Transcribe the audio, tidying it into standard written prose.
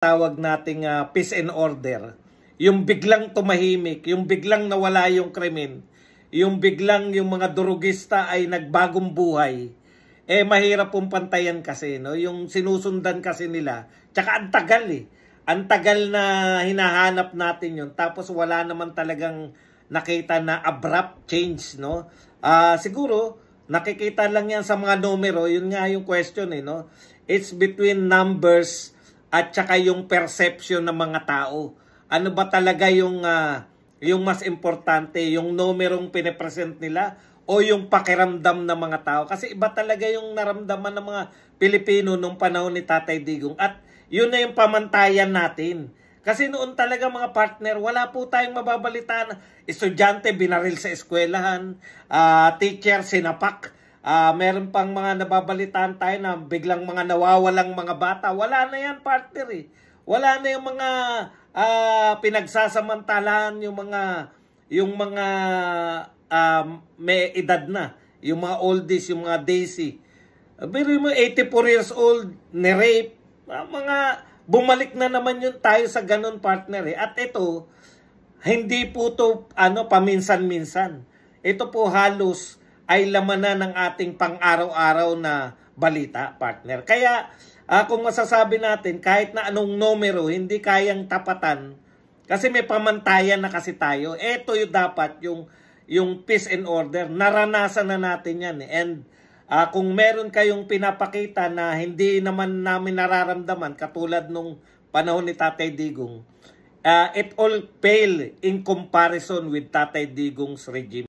tawag nating peace and order, yung biglang tumahimik, yung biglang nawala yung krimen, yung biglang yung mga durugista ay nagbagong buhay, mahirap pong pantayan kasi, no? Yung sinusundan kasi nila, tsaka ang tagal ang tagal na hinahanap natin yun, tapos wala naman talagang nakita na abrupt change, no? Siguro, nakikita lang yan sa mga numero, yun nga yung question, no? It's between numbers at saka yung perception ng mga tao. Ano ba talaga yung mas importante, yung numerong pinipresent nila o yung pakiramdam ng mga tao? Kasi iba talaga yung naramdaman ng mga Pilipino nung panahon ni Tatay Digong. At yun na yung pamantayan natin. Kasi noon talaga mga partner, wala po tayong mababalitaan. Estudyante binaril sa eskwelahan, teacher sinapak. Meron pang mga nababalitaan tayo na biglang mga nawawalang mga bata. Wala na yan, partner Wala na yung mga pinagsasamantalahan, yung mga may edad na, yung mga oldies, yung mga daisy. Pero yung 84 years old, ni-rape, mga bumalik na naman yun tayo sa ganun, partner At ito, hindi po to paminsan-minsan. Ito po halos ay laman na ng ating pang-araw-araw na balita, partner. Kaya, kung masasabi natin, kahit na anong numero, hindi kayang tapatan, kasi may pamantayan na kasi tayo. Ito yung dapat, yung peace and order, naranasan na natin yan. And kung meron kayong pinapakita na hindi naman namin nararamdaman, katulad nung panahon ni Tatay Digong, it all pale in comparison with Tatay Digong's regime.